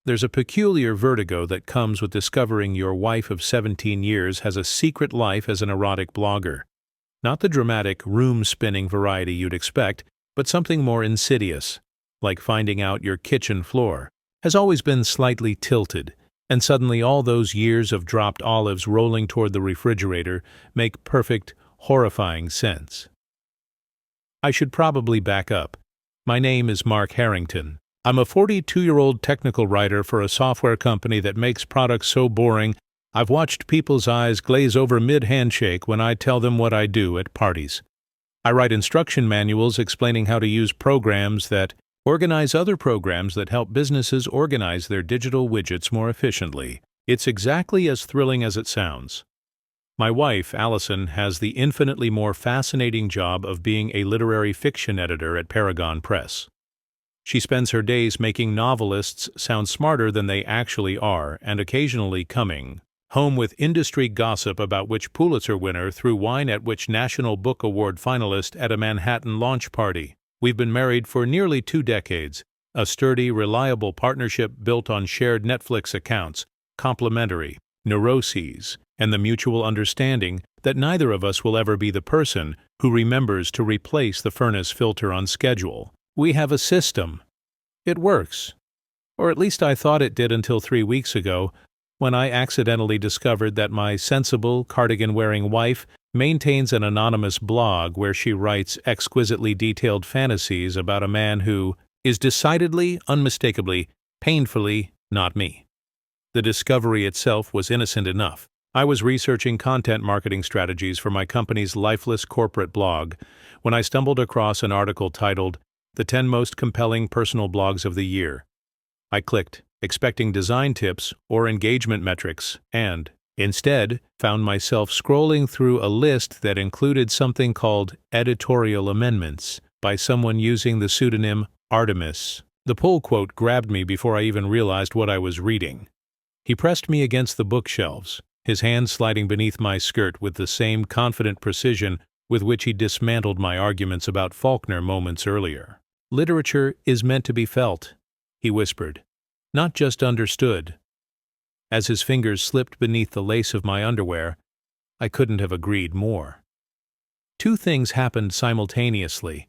There's a peculiar vertigo that comes with discovering your wife of 17 years has a secret life as an erotic blogger. Not the dramatic, room-spinning variety you'd expect, but something more insidious, like finding out your kitchen floor has always been slightly tilted, and suddenly all those years of dropped olives rolling toward the refrigerator make perfect, horrifying sense. I should probably back up. My name is Mark Harrington. I'm a 42-year-old technical writer for a software company that makes products so boring I've watched people's eyes glaze over mid-handshake when I tell them what I do at parties. I write instruction manuals explaining how to use programs that organize other programs that help businesses organize their digital widgets more efficiently. It's exactly as thrilling as it sounds. My wife, Allison, has the infinitely more fascinating job of being a literary fiction editor at Paragon Press. She spends her days making novelists sound smarter than they actually are and occasionally coming home with industry gossip about which Pulitzer winner threw wine at which National Book Award finalist at a Manhattan launch party. We've been married for nearly 2 decades, a sturdy, reliable partnership built on shared Netflix accounts, complementary, neuroses, and the mutual understanding that neither of us will ever be the person who remembers to replace the furnace filter on schedule. We have a system. It works. Or at least I thought it did until 3 weeks ago, when I accidentally discovered that my sensible, cardigan-wearing wife maintains an anonymous blog where she writes exquisitely detailed fantasies about a man who is decidedly, unmistakably, painfully not me. The discovery itself was innocent enough. I was researching content marketing strategies for my company's lifeless corporate blog when I stumbled across an article titled "The 10 Most Compelling Personal Blogs of the Year." I clicked, expecting design tips or engagement metrics, and, instead, found myself scrolling through a list that included something called editorial amendments by someone using the pseudonym Artemis. The pull quote grabbed me before I even realized what I was reading. He pressed me against the bookshelves, his hand sliding beneath my skirt with the same confident precision with which he dismantled my arguments about Faulkner moments earlier. "Literature is meant to be felt," he whispered, "not just understood." As his fingers slipped beneath the lace of my underwear, I couldn't have agreed more. 2 things happened simultaneously.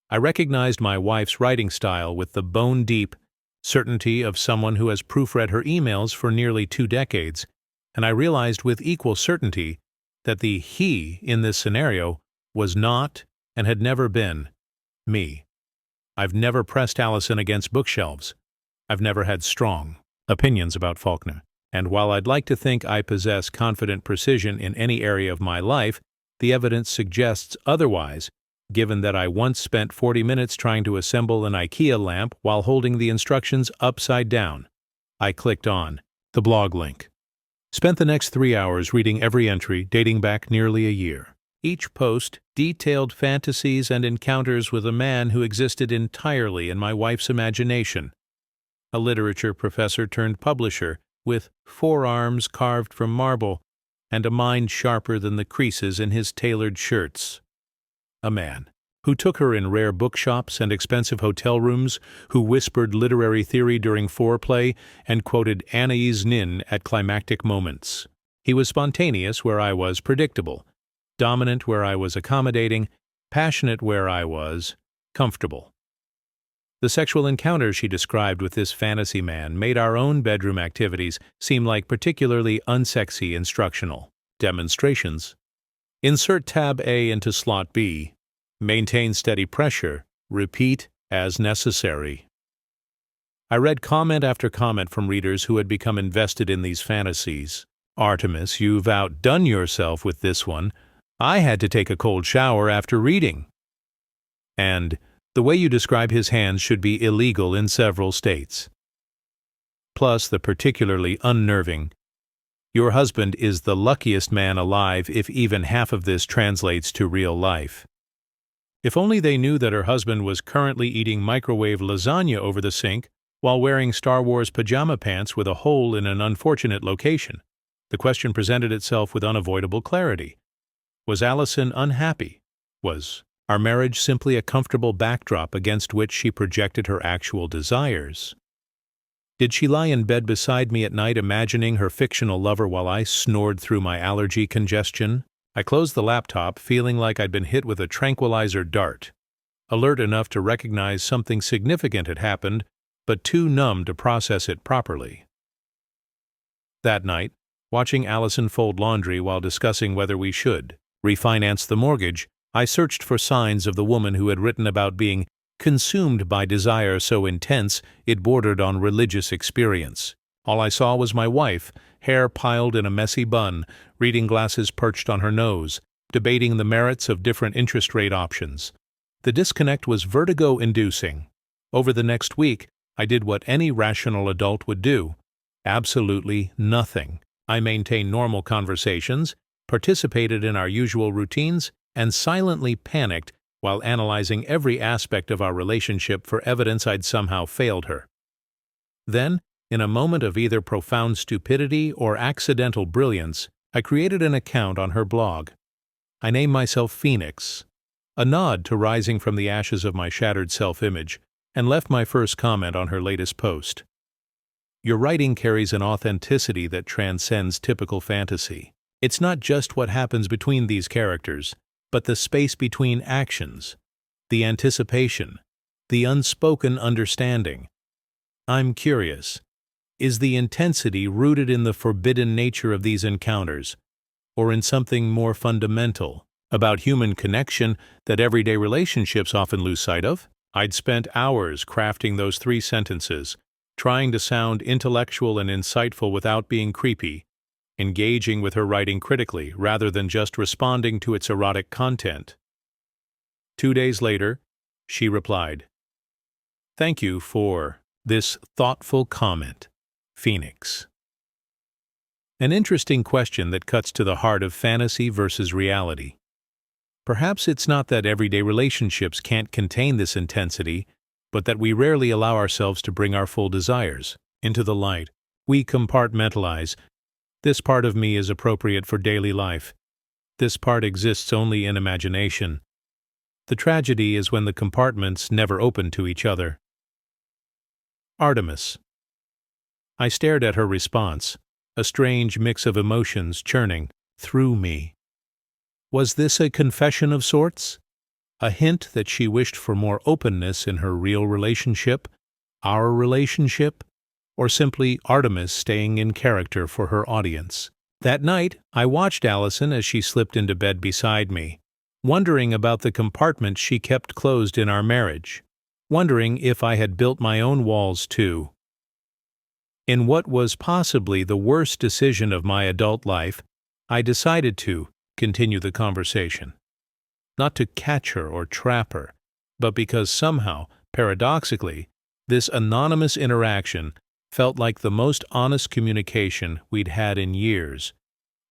I recognized my wife's writing style with the bone-deep certainty of someone who has proofread her emails for nearly 2 decades, and I realized with equal certainty that the he in this scenario was not, and had never been, me. I've never pressed Allison against bookshelves. I've never had strong opinions about Faulkner. And while I'd like to think I possess confident precision in any area of my life, the evidence suggests otherwise, given that I once spent 40 minutes trying to assemble an IKEA lamp while holding the instructions upside down. I clicked on the blog link. Spent the next 3 hours reading every entry dating back nearly a year. Each post detailed fantasies and encounters with a man who existed entirely in my wife's imagination. A literature professor turned publisher with forearms carved from marble and a mind sharper than the creases in his tailored shirts. A man who took her in rare bookshops and expensive hotel rooms, who whispered literary theory during foreplay and quoted Anais Nin at climactic moments. He was spontaneous where I was predictable, dominant where I was accommodating, passionate where I was comfortable. The sexual encounters she described with this fantasy man made our own bedroom activities seem like particularly unsexy instructional demonstrations. Insert tab A into slot B. Maintain steady pressure. Repeat as necessary. I read comment after comment from readers who had become invested in these fantasies. "Artemis, you've outdone yourself with this one. I had to take a cold shower after reading." And, "The way you describe his hands should be illegal in several states." Plus the particularly unnerving, "Your husband is the luckiest man alive if even half of this translates to real life." If only they knew that her husband was currently eating microwave lasagna over the sink while wearing Star Wars pajama pants with a hole in an unfortunate location. The question presented itself with unavoidable clarity. Was Allison unhappy? Was our marriage simply a comfortable backdrop against which she projected her actual desires? Did she lie in bed beside me at night imagining her fictional lover while I snored through my allergy congestion? I closed the laptop, feeling like I'd been hit with a tranquilizer dart. Alert enough to recognize something significant had happened, but too numb to process it properly. That night, watching Allison fold laundry while discussing whether we should refinance the mortgage, I searched for signs of the woman who had written about being consumed by desire so intense it bordered on religious experience. All I saw was my wife, hair piled in a messy bun, reading glasses perched on her nose, debating the merits of different interest rate options. The disconnect was vertigo-inducing. Over the next week, I did what any rational adult would do. Absolutely nothing. I maintained normal conversations, participated in our usual routines, and silently panicked while analyzing every aspect of our relationship for evidence I'd somehow failed her. Then, in a moment of either profound stupidity or accidental brilliance, I created an account on her blog. I named myself Phoenix, a nod to rising from the ashes of my shattered self-image, and left my first comment on her latest post. Your writing carries an authenticity that transcends typical fantasy. It's not just what happens between these characters, but the space between actions, the anticipation, the unspoken understanding. I'm curious, is the intensity rooted in the forbidden nature of these encounters, or in something more fundamental about human connection that everyday relationships often lose sight of? I'd spent hours crafting those 3 sentences, trying to sound intellectual and insightful without being creepy, engaging with her writing critically rather than just responding to its erotic content. 2 days later, she replied, "Thank you for this thoughtful comment, Phoenix." An interesting question that cuts to the heart of fantasy versus reality. Perhaps it's not that everyday relationships can't contain this intensity, but that we rarely allow ourselves to bring our full desires into the light. We compartmentalize. This part of me is appropriate for daily life. This part exists only in imagination. The tragedy is when the compartments never open to each other. Artemis. I stared at her response, a strange mix of emotions churning through me. Was this a confession of sorts? A hint that she wished for more openness in her real relationship, our relationship, or simply Artemis staying in character for her audience? That night, I watched Allison as she slipped into bed beside me, wondering about the compartments she kept closed in our marriage, wondering if I had built my own walls too. In what was possibly the worst decision of my adult life, I decided to continue the conversation. Not to catch her or trap her, but because somehow, paradoxically, this anonymous interaction felt like the most honest communication we'd had in years.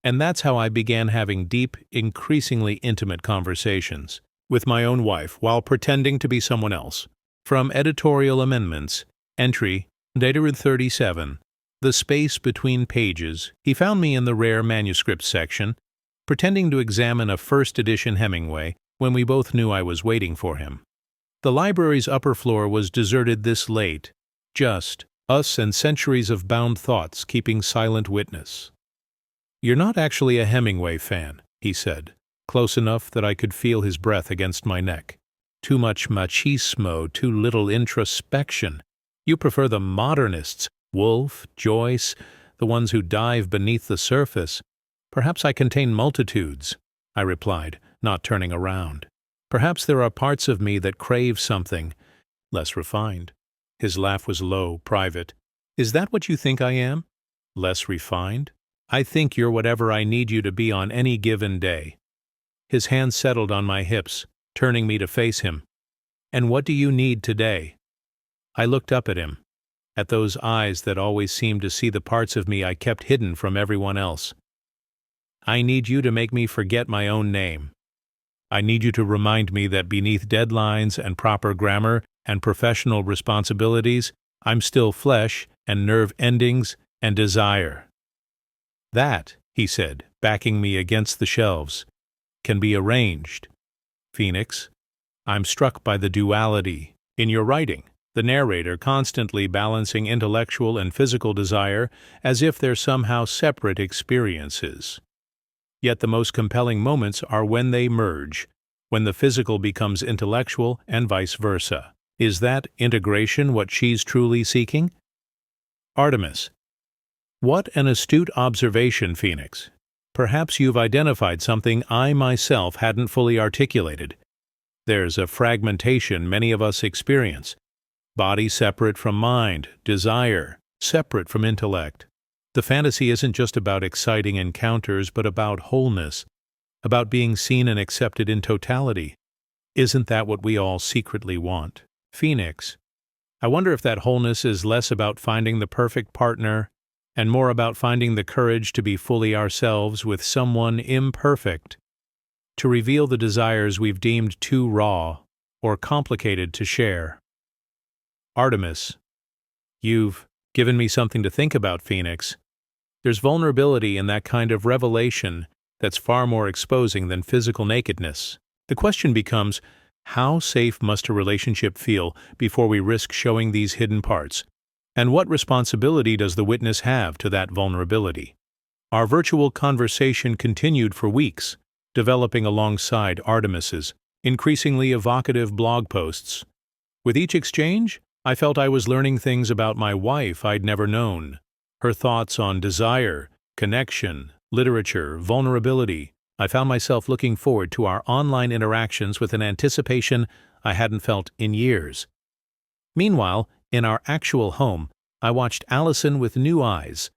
And that's how I began having deep, increasingly intimate conversations with my own wife while pretending to be someone else. From Editorial Amendments, entry, dated 37, the space between pages, he found me in the rare manuscripts section, pretending to examine a first edition Hemingway when we both knew I was waiting for him. The library's upper floor was deserted this late, just us and centuries of bound thoughts keeping silent witness. "You're not actually a Hemingway fan," he said, close enough that I could feel his breath against my neck. "Too much machismo, too little introspection. You prefer the modernists, Woolf, Joyce, the ones who dive beneath the surface. Perhaps I contain multitudes," I replied, not turning around. "Perhaps there are parts of me that crave something less refined." His laugh was low, private. "Is that what you think I am? Less refined? I think you're whatever I need you to be on any given day." His hand settled on my hips, turning me to face him. "And what do you need today?" I looked up at him, at those eyes that always seemed to see the parts of me I kept hidden from everyone else. "I need you to make me forget my own name. I need you to remind me that beneath deadlines and proper grammar and professional responsibilities, I'm still flesh and nerve endings and desire. That," he said, backing me against the shelves, "can be arranged. Phoenix, I'm struck by the duality in your writing, the narrator constantly balancing intellectual and physical desire as if they're somehow separate experiences. Yet the most compelling moments are when they merge, when the physical becomes intellectual and vice versa. Is that integration what she's truly seeking? Artemis. What an astute observation, Phoenix. Perhaps you've identified something I myself hadn't fully articulated. There's a fragmentation many of us experience. Body separate from mind, desire separate from intellect. The fantasy isn't just about exciting encounters, but about wholeness, about being seen and accepted in totality. Isn't that what we all secretly want? Phoenix. I wonder if that wholeness is less about finding the perfect partner and more about finding the courage to be fully ourselves with someone imperfect, to reveal the desires we've deemed too raw or complicated to share. Artemis. You've given me something to think about, Phoenix. There's vulnerability in that kind of revelation that's far more exposing than physical nakedness. The question becomes, how safe must a relationship feel before we risk showing these hidden parts? And what responsibility does the witness have to that vulnerability? Our virtual conversation continued for weeks, developing alongside Artemis's increasingly evocative blog posts. With each exchange, I felt I was learning things about my wife I'd never known. Her thoughts on desire, connection, literature, vulnerability. I found myself looking forward to our online interactions with an anticipation I hadn't felt in years. Meanwhile, in our actual home, I watched Allison with new eyes.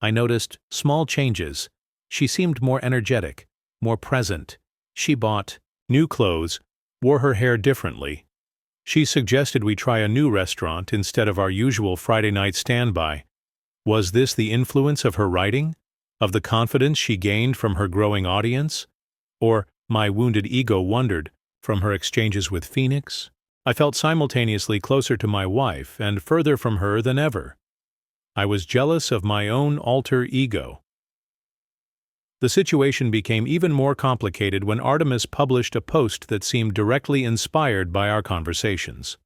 I noticed small changes. She seemed more energetic, more present. She bought new clothes, wore her hair differently. She suggested we try a new restaurant instead of our usual Friday night standby. Was this the influence of her writing? Of the confidence she gained from her growing audience? Or, my wounded ego wondered, from her exchanges with Phoenix? I felt simultaneously closer to my wife and further from her than ever. I was jealous of my own alter ego. The situation became even more complicated when Artemis published a post that seemed directly inspired by our conversations.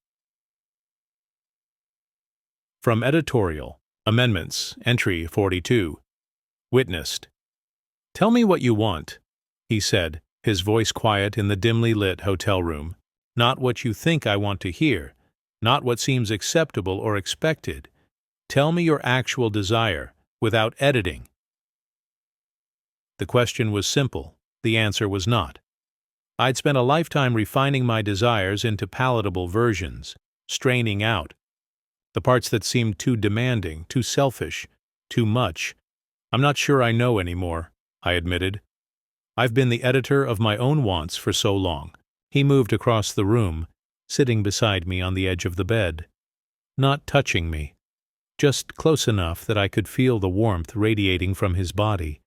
From editorial, amendments, entry 42. Witnessed. Tell me what you want, he said, his voice quiet in the dimly lit hotel room. Not what you think I want to hear, not what seems acceptable or expected. Tell me your actual desire, without editing. The question was simple, the answer was not. I'd spent a lifetime refining my desires into palatable versions, straining out the parts that seemed too demanding, too selfish, too much. I'm not sure I know anymore, I admitted. I've been the editor of my own wants for so long. He moved across the room, sitting beside me on the edge of the bed. Not touching me, just close enough that I could feel the warmth radiating from his body.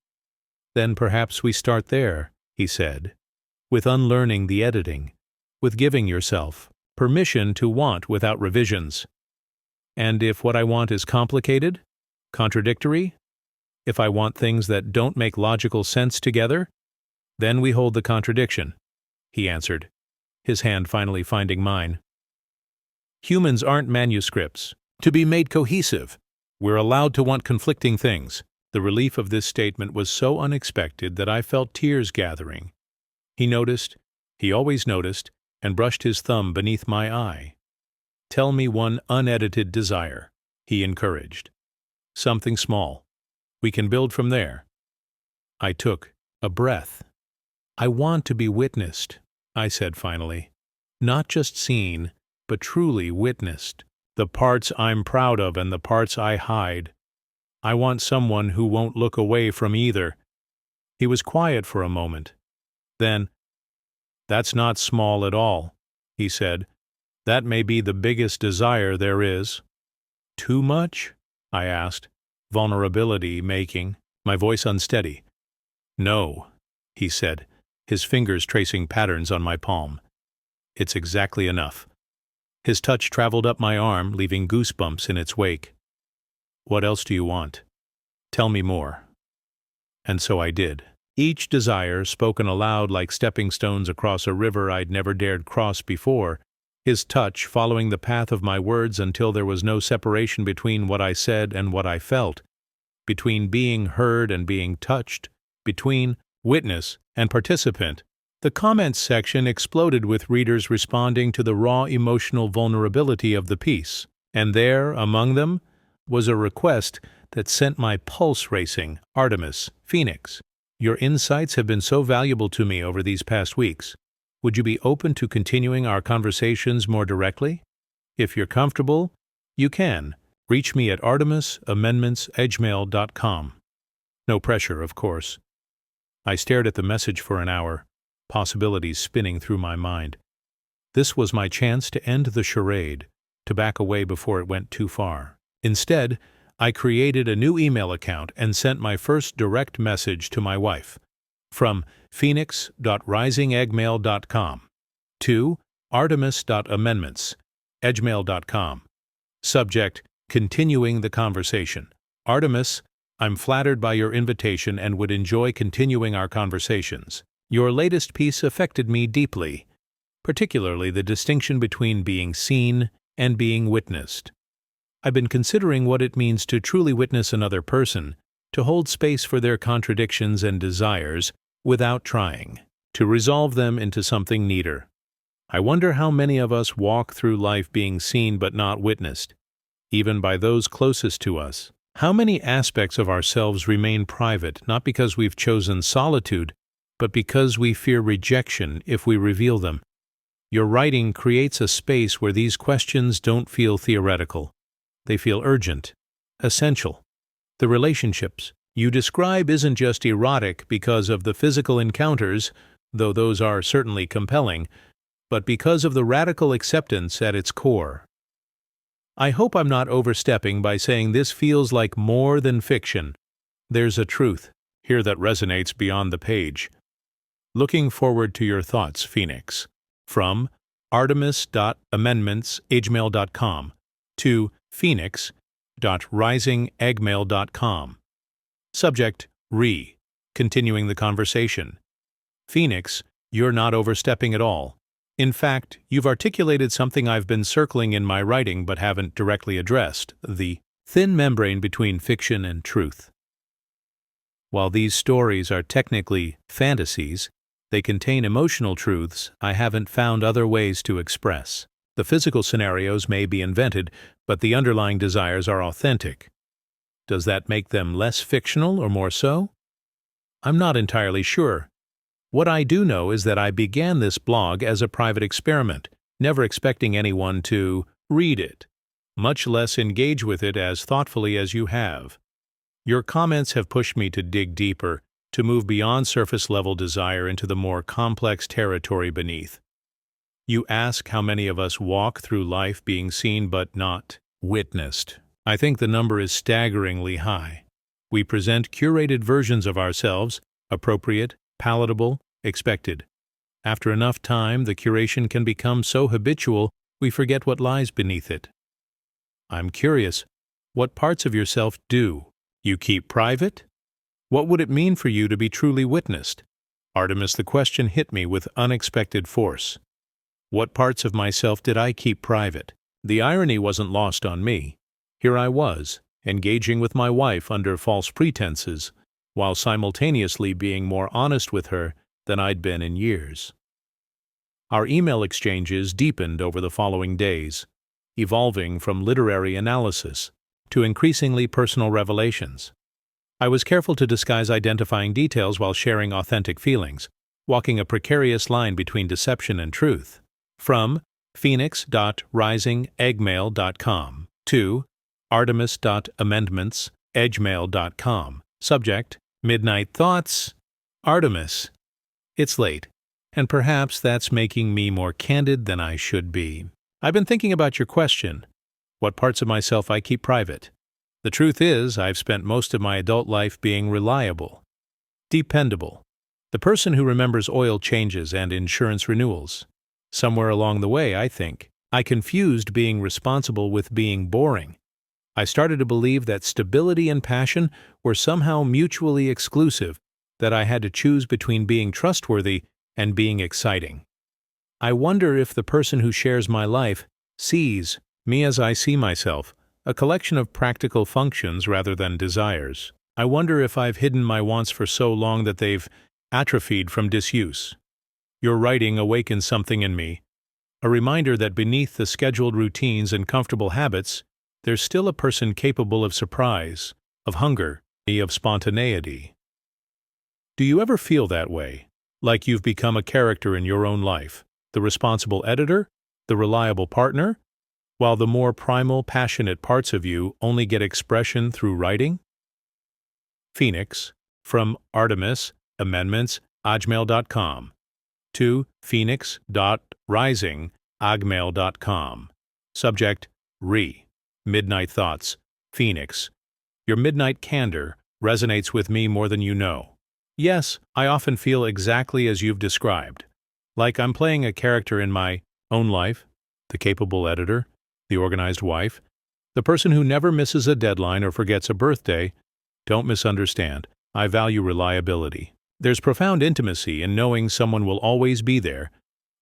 Then perhaps we start there, he said, with unlearning the editing, with giving yourself permission to want without revisions. And if what I want is complicated, contradictory, if I want things that don't make logical sense together, then we hold the contradiction, he answered, his hand finally finding mine. Humans aren't manuscripts, to be made cohesive. We're allowed to want conflicting things. The relief of this statement was so unexpected that I felt tears gathering. He noticed, he always noticed, and brushed his thumb beneath my eye. Tell me one unedited desire, he encouraged. Something small. We can build from there. I took a breath. I want to be witnessed, I said finally. Not just seen, but truly witnessed. The parts I'm proud of and the parts I hide. I want someone who won't look away from either. He was quiet for a moment. Then, that's not small at all, he said. That may be the biggest desire there is. Too much? I asked, vulnerability making, my voice unsteady. No, he said, his fingers tracing patterns on my palm. It's exactly enough. His touch traveled up my arm, leaving goosebumps in its wake. What else do you want? Tell me more. And so I did. Each desire, spoken aloud like stepping stones across a river I'd never dared cross before, his touch following the path of my words until there was no separation between what I said and what I felt, between being heard and being touched, between witness and participant. The comments section exploded with readers responding to the raw emotional vulnerability of the piece, and there, among them, was a request that sent my pulse racing. Artemis, Phoenix, your insights have been so valuable to me over these past weeks. Would you be open to continuing our conversations more directly? If you're comfortable, you can. Reach me at artemisamendments@gmail.com. No pressure, of course. I stared at the message for an hour, possibilities spinning through my mind. This was my chance to end the charade, to back away before it went too far. Instead, I created a new email account and sent my first direct message to my wife. From phoenix.risingeggmail.com to artemis.amendments@gmail.com. Subject: Continuing the conversation. Artemis, I'm flattered by your invitation and would enjoy continuing our conversations. Your latest piece affected me deeply, particularly the distinction between being seen and being witnessed. I've been considering what it means to truly witness another person, to hold space for their contradictions and desires without trying to resolve them into something neater. I wonder how many of us walk through life being seen but not witnessed, even by those closest to us. How many aspects of ourselves remain private, not because we've chosen solitude, but because we fear rejection if we reveal them. Your writing creates a space where these questions don't feel theoretical. They feel urgent, essential. The relationships you describe isn't just erotic because of the physical encounters, though those are certainly compelling, but because of the radical acceptance at its core. I hope I'm not overstepping by saying this feels like more than fiction. There's a truth here that resonates beyond the page. Looking forward to your thoughts, Phoenix. From artemis.amendments@gmail.com to phoenix.risingeggmail.com. Subject: Continuing the conversation. Phoenix, you're not overstepping at all. In fact, you've articulated something I've been circling in my writing but haven't directly addressed: the thin membrane between fiction and truth. While these stories are technically fantasies, they contain emotional truths I haven't found other ways to express. The physical scenarios may be invented, but the underlying desires are authentic. Does that make them less fictional or more so? I'm not entirely sure. What I do know is that I began this blog as a private experiment, never expecting anyone to read it, much less engage with it as thoughtfully as you have. Your comments have pushed me to dig deeper, to move beyond surface-level desire into the more complex territory beneath. You ask how many of us walk through life being seen but not witnessed. I think the number is staggeringly high. We present curated versions of ourselves, appropriate, palatable, expected. After enough time, the curation can become so habitual we forget what lies beneath it. I'm curious, what parts of yourself do you keep private? What would it mean for you to be truly witnessed? Artemis, the question hit me with unexpected force. What parts of myself did I keep private? The irony wasn't lost on me. Here I was, engaging with my wife under false pretenses, while simultaneously being more honest with her than I'd been in years. Our email exchanges deepened over the following days, evolving from literary analysis to increasingly personal revelations. I was careful to disguise identifying details while sharing authentic feelings, walking a precarious line between deception and truth. From phoenix.risingeggmail.com to artemis.amendments@gmail.com. Subject: Midnight Thoughts. Artemis. It's late, and perhaps that's making me more candid than I should be. I've been thinking about your question, what parts of myself I keep private. The truth is, I've spent most of my adult life being reliable, dependable, the person who remembers oil changes and insurance renewals. Somewhere along the way, I think, I confused being responsible with being boring. I started to believe that stability and passion were somehow mutually exclusive, that I had to choose between being trustworthy and being exciting. I wonder if the person who shares my life sees me as I see myself, a collection of practical functions rather than desires. I wonder if I've hidden my wants for so long that they've atrophied from disuse. Your writing awakens something in me, a reminder that beneath the scheduled routines and comfortable habits, there's still a person capable of surprise, of hunger, of spontaneity. Do you ever feel that way, like you've become a character in your own life, the responsible editor, the reliable partner, while the more primal, passionate parts of you only get expression through writing? Phoenix, from Artemis, amendments, agmail.com, to phoenix.rising, agmail.com. Subject, Midnight Thoughts, Phoenix. Your midnight candor resonates with me more than you know. Yes, I often feel exactly as you've described, like I'm playing a character in my own life, the capable editor, the organized wife, the person who never misses a deadline or forgets a birthday. Don't misunderstand, I value reliability. There's profound intimacy in knowing someone will always be there,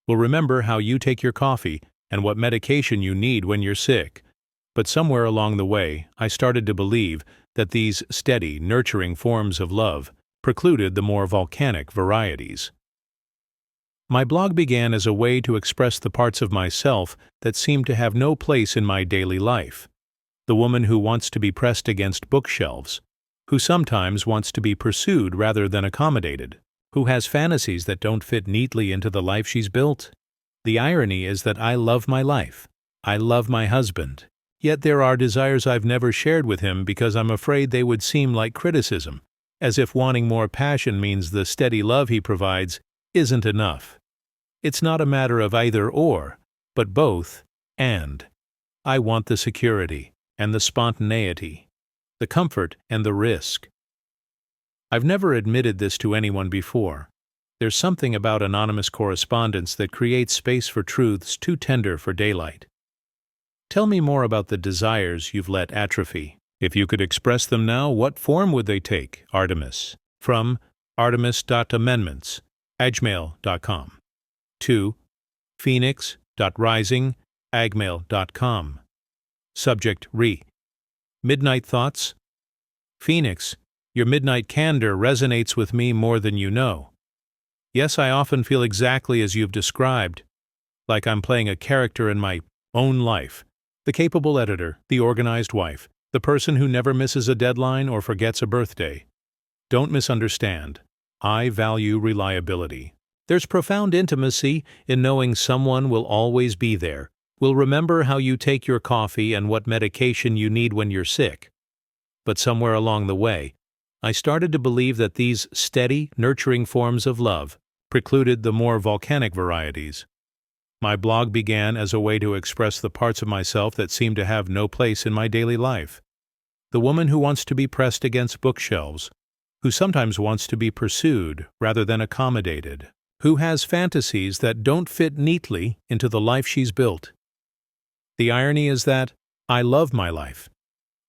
will remember how you take your coffee and what medication you need when you're sick. But somewhere along the way, I started to believe that these steady, nurturing forms of love precluded the more volcanic varieties. My blog began as a way to express the parts of myself that seemed to have no place in my daily life. The woman who wants to be pressed against bookshelves, who sometimes wants to be pursued rather than accommodated, who has fantasies that don't fit neatly into the life she's built. The irony is that I love my life. I love my husband. Yet there are desires I've never shared with him because I'm afraid they would seem like criticism, as if wanting more passion means the steady love he provides isn't enough. It's not a matter of either or, but both and. I want the security and the spontaneity, the comfort and the risk. I've never admitted this to anyone before. There's something about anonymous correspondence that creates space for truths too tender for daylight. Tell me more about the desires you've let atrophy. If you could express them now, what form would they take? Artemis. From artemis.amendments, agmail.com. To phoenix.rising, agmail.com. Subject, Midnight Thoughts. Phoenix, your midnight candor resonates with me more than you know. Yes, I often feel exactly as you've described, like I'm playing a character in my own life. The capable editor, the organized wife, the person who never misses a deadline or forgets a birthday. Don't misunderstand. I value reliability. There's profound intimacy in knowing someone will always be there, will remember how you take your coffee and what medication you need when you're sick. But somewhere along the way, I started to believe that these steady, nurturing forms of love precluded the more volcanic varieties. My blog began as a way to express the parts of myself that seem to have no place in my daily life. The woman who wants to be pressed against bookshelves, who sometimes wants to be pursued rather than accommodated, who has fantasies that don't fit neatly into the life she's built. The irony is that I love my life.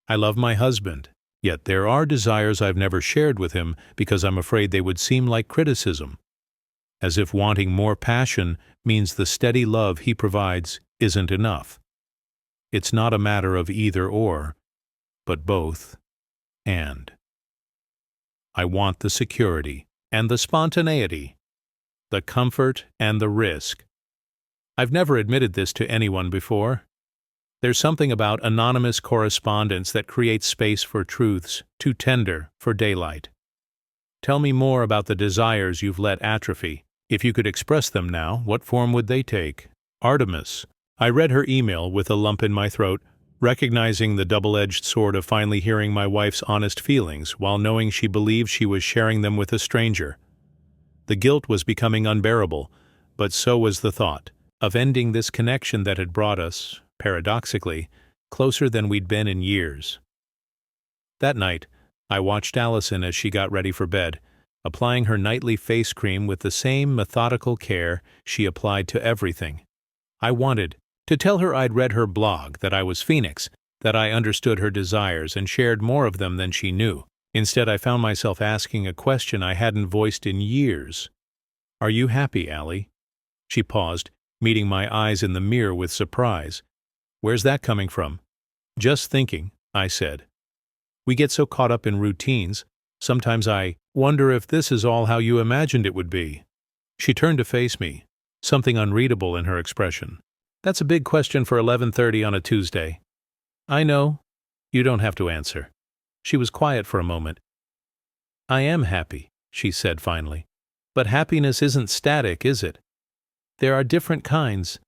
I love my husband, yet there are desires I've never shared with him because I'm afraid they would seem like criticism. As if wanting more passion means the steady love he provides isn't enough. It's not a matter of either or, but both and. I want the security and the spontaneity, the comfort and the risk. I've never admitted this to anyone before. There's something about anonymous correspondence that creates space for truths too tender for daylight. Tell me more about the desires you've let atrophy. If you could express them now, what form would they take? Artemis. I read her email with a lump in my throat, recognizing the double-edged sword of finally hearing my wife's honest feelings while knowing she believed she was sharing them with a stranger. The guilt was becoming unbearable, but so was the thought of ending this connection that had brought us, paradoxically, closer than we'd been in years. That night, I watched Allison as she got ready for bed, applying her nightly face cream with the same methodical care she applied to everything. I wanted to tell her I'd read her blog, that I was Phoenix, that I understood her desires and shared more of them than she knew. Instead, I found myself asking a question I hadn't voiced in years. Are you happy, Allie? She paused, meeting my eyes in the mirror with surprise. "Where's that coming from?" "Just thinking," I said. "We get so caught up in routines. Sometimes I wonder if this is all how you imagined it would be." She turned to face me, something unreadable in her expression. "That's a big question for 11:30 on a Tuesday." "I know. You don't have to answer." She was quiet for a moment. "I am happy," she said finally. "But happiness isn't static, is it? There are different kinds,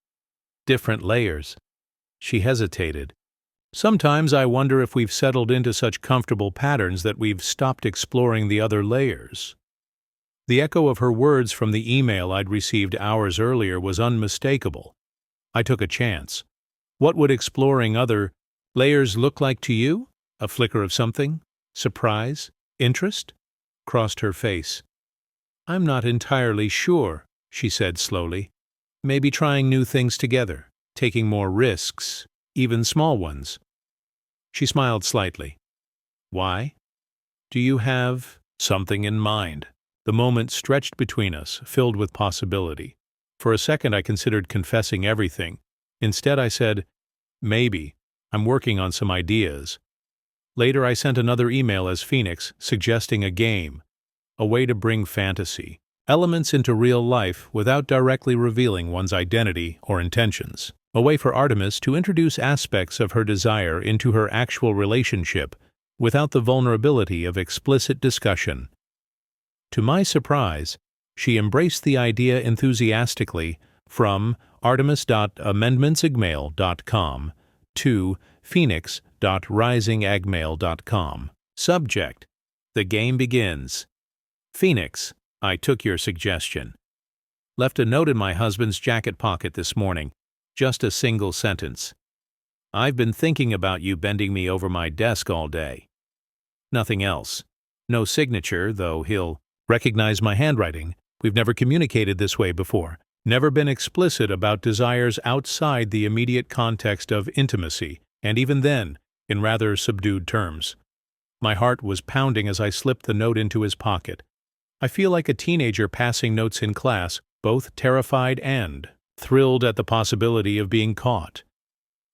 different layers." She hesitated. "Sometimes I wonder if we've settled into such comfortable patterns that we've stopped exploring the other layers." The echo of her words from the email I'd received hours earlier was unmistakable. I took a chance. "What would exploring other layers look like to you? A flicker of something? Surprise? Interest?" Crossed her face. "I'm not entirely sure," she said slowly. "Maybe trying new things together, taking more risks, even small ones." She smiled slightly. "Why? Do you have something in mind?" The moment stretched between us, filled with possibility. For a second I considered confessing everything. Instead I said, "Maybe. I'm working on some ideas." Later I sent another email as Phoenix, suggesting a game, a way to bring fantasy, elements into real life without directly revealing one's identity or intentions. A way for Artemis to introduce aspects of her desire into her actual relationship without the vulnerability of explicit discussion. To my surprise, she embraced the idea enthusiastically from artemis.amendmentsagmail.com to phoenix.risingagmail.com. Subject: The game begins. Phoenix, I took your suggestion. Left a note in my husband's jacket pocket this morning. Just a single sentence. I've been thinking about you bending me over my desk all day. Nothing else. No signature, though he'll recognize my handwriting. We've never communicated this way before. Never been explicit about desires outside the immediate context of intimacy, and even then, in rather subdued terms. My heart was pounding as I slipped the note into his pocket. I feel like a teenager passing notes in class, both terrified and thrilled at the possibility of being caught.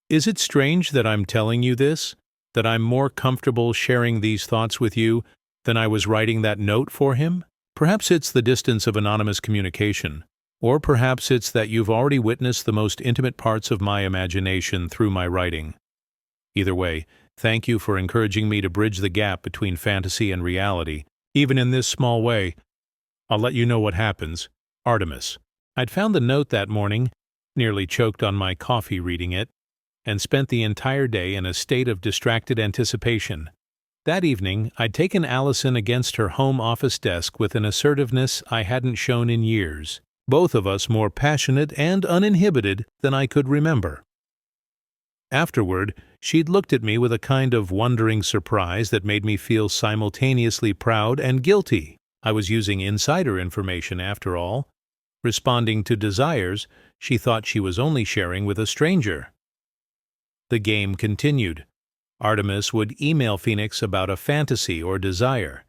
Is it strange that I'm telling you this? That I'm more comfortable sharing these thoughts with you than I was writing that note for him? Perhaps it's the distance of anonymous communication. Or perhaps it's that you've already witnessed the most intimate parts of my imagination through my writing. Either way, thank you for encouraging me to bridge the gap between fantasy and reality, even in this small way. I'll let you know what happens. Artemis. I'd found the note that morning, nearly choked on my coffee reading it, and spent the entire day in a state of distracted anticipation. That evening, I'd taken Allison against her home office desk with an assertiveness I hadn't shown in years, both of us more passionate and uninhibited than I could remember. Afterward, she'd looked at me with a kind of wondering surprise that made me feel simultaneously proud and guilty. I was using insider information after all, responding to desires she thought she was only sharing with a stranger. The game continued. Artemis would email Phoenix about a fantasy or desire.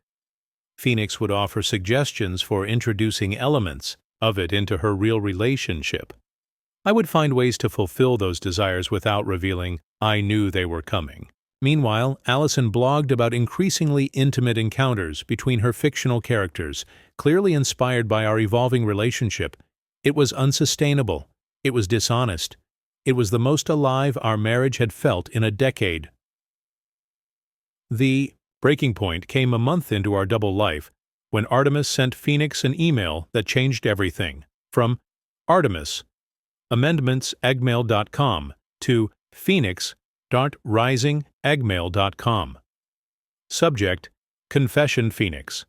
Phoenix would offer suggestions for introducing elements of it into her real relationship. I would find ways to fulfill those desires without revealing I knew they were coming. Meanwhile, Allison blogged about increasingly intimate encounters between her fictional characters, clearly inspired by our evolving relationship. It was unsustainable. It was dishonest. It was the most alive our marriage had felt in a decade. The breaking point came a month into our double life, when Artemis sent Phoenix an email that changed everything. From Artemis, amendmentsagmail.com to phoenix.risingagmail.com. Subject: Confession Phoenix.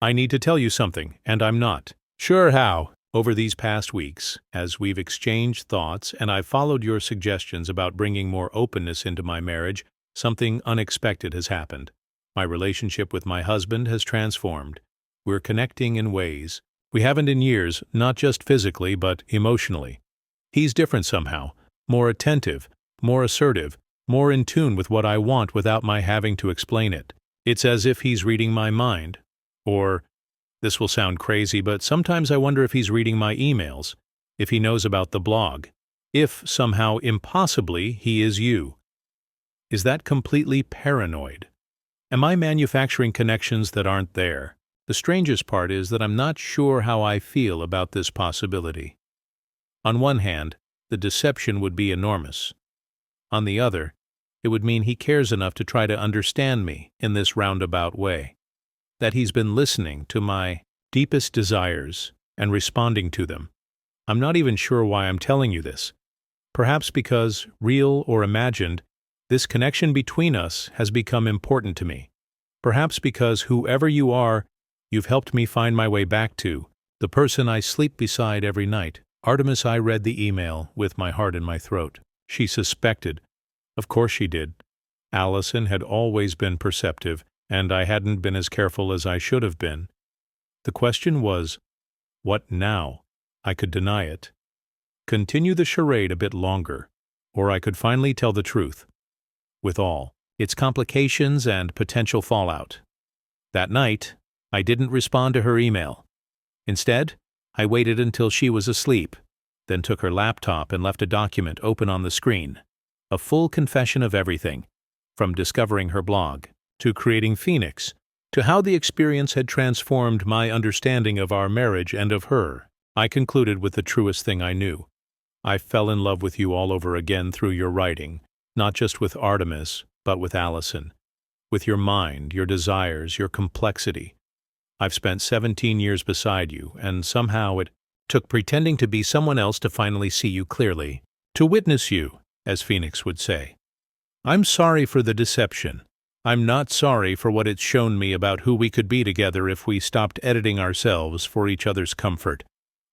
I need to tell you something, and I'm not sure how. Over these past weeks, as we've exchanged thoughts and I've followed your suggestions about bringing more openness into my marriage, something unexpected has happened. My relationship with my husband has transformed. We're connecting in ways we haven't in years, not just physically but emotionally. He's different somehow, more attentive, more assertive, more in tune with what I want without my having to explain it. It's as if he's reading my mind. Or, this will sound crazy, but sometimes I wonder if he's reading my emails. if he knows about the blog, if somehow impossibly he is you. Is that completely paranoid? Am I manufacturing connections that aren't there? The strangest part is that I'm not sure how I feel about this possibility. On one hand, the deception would be enormous. On the other, it would mean he cares enough to try to understand me in this roundabout way, that he's been listening to my deepest desires and responding to them. I'm not even sure why I'm telling you this. Perhaps because, real or imagined, this connection between us has become important to me. Perhaps because whoever you are, you've helped me find my way back to, the person I sleep beside every night. Artemis, I read the email with my heart in my throat. She suspected. Of course she did. Allison had always been perceptive, and I hadn't been as careful as I should have been. The question was, what now? I could deny it. Continue the charade a bit longer, or I could finally tell the truth, with all its complications and potential fallout. That night, I didn't respond to her email. Instead, I waited until she was asleep, then took her laptop and left a document open on the screen. A full confession of everything, from discovering her blog, to creating Phoenix, to how the experience had transformed my understanding of our marriage and of her. I concluded with the truest thing I knew. I fell in love with you all over again through your writing, not just with Artemis, but with Allison. With your mind, your desires, your complexity. I've spent 17 years beside you, and somehow it took pretending to be someone else to finally see you clearly, to witness you, as Phoenix would say. I'm sorry for the deception. I'm not sorry for what it's shown me about who we could be together if we stopped editing ourselves for each other's comfort.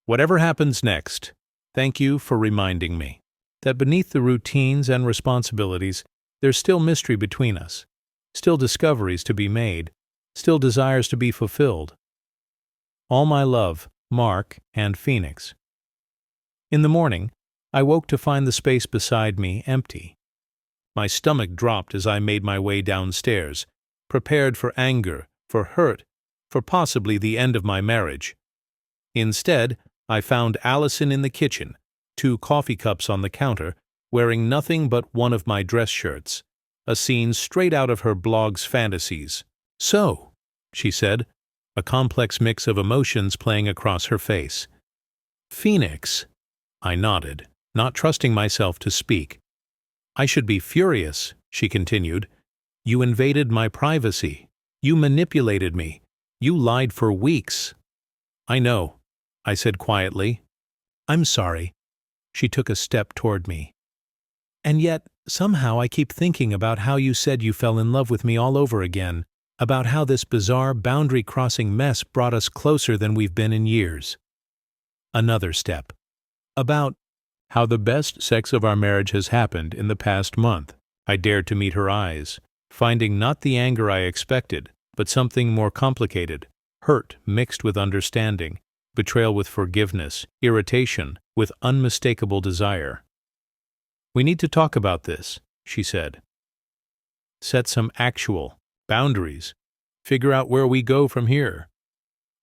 Whatever happens next, thank you for reminding me that beneath the routines and responsibilities, there's still mystery between us, still discoveries to be made, still desires to be fulfilled. All my love, Mark and Phoenix. In the morning, I woke to find the space beside me empty. My stomach dropped as I made my way downstairs, prepared for anger, for hurt, for possibly the end of my marriage. Instead, I found Allison in the kitchen, 2 coffee cups on the counter, wearing nothing but one of my dress shirts, a scene straight out of her blog's fantasies. "So," she said, a complex mix of emotions playing across her face. "Phoenix." I nodded, not trusting myself to speak. "I should be furious," she continued. "You invaded my privacy. You manipulated me. You lied for weeks." "I know," I said quietly. "I'm sorry." She took a step toward me. "And yet, somehow I keep thinking about how you said you fell in love with me all over again, about how this bizarre boundary-crossing mess brought us closer than we've been in years." Another step. "About how the best sex of our marriage has happened in the past month." I dared to meet her eyes, finding not the anger I expected, but something more complicated, hurt mixed with understanding, betrayal with forgiveness, irritation with unmistakable desire. "We need to talk about this," she said. "Set some actual boundaries. Figure out where we go from here."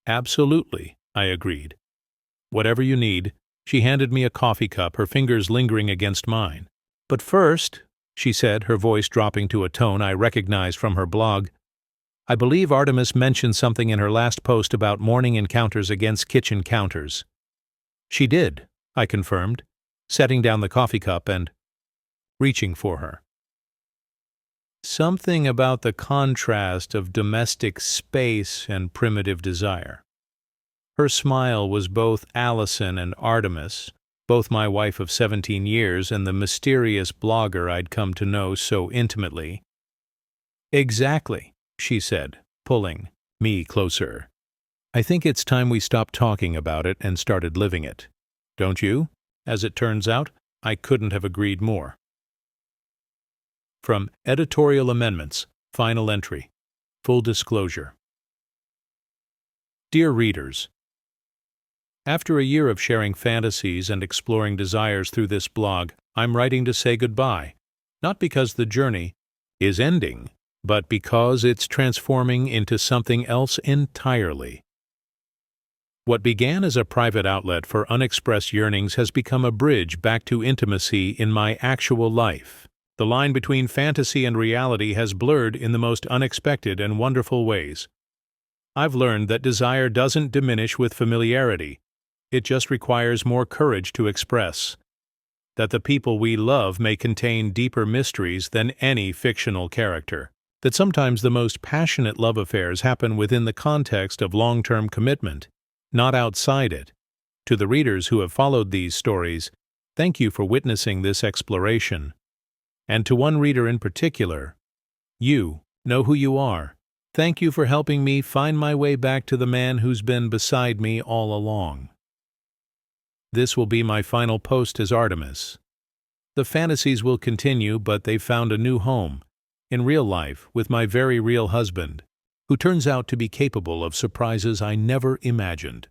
"Absolutely," I agreed. "Whatever you need." She handed me a coffee cup, her fingers lingering against mine. "But first," she said, her voice dropping to a tone I recognized from her blog, "I believe Artemis mentioned something in her last post about morning encounters against kitchen counters." "She did," I confirmed, setting down the coffee cup and reaching for her. Something about the contrast of domestic space and primitive desire. Her smile was both Allison and Artemis, both my wife of 17 years and the mysterious blogger I'd come to know so intimately. "Exactly," she said, pulling me closer. "I think it's time we stopped talking about it and started living it. Don't you?" As it turns out, I couldn't have agreed more. From Editorial Amendments, Final Entry. Full disclosure. Dear readers, after a year of sharing fantasies and exploring desires through this blog, I'm writing to say goodbye, not because the journey is ending, but because it's transforming into something else entirely. What began as a private outlet for unexpressed yearnings has become a bridge back to intimacy in my actual life. The line between fantasy and reality has blurred in the most unexpected and wonderful ways. I've learned that desire doesn't diminish with familiarity. It just requires more courage to express. That the people we love may contain deeper mysteries than any fictional character. That sometimes the most passionate love affairs happen within the context of long-term commitment, not outside it. To the readers who have followed these stories, thank you for witnessing this exploration. And to one reader in particular, you know who you are. Thank you for helping me find my way back to the man who's been beside me all along. This will be my final post as Artemis. The fantasies will continue, but they've found a new home, in real life, with my very real husband, who turns out to be capable of surprises I never imagined.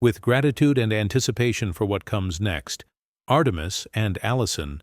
With gratitude and anticipation for what comes next, Artemis and Allison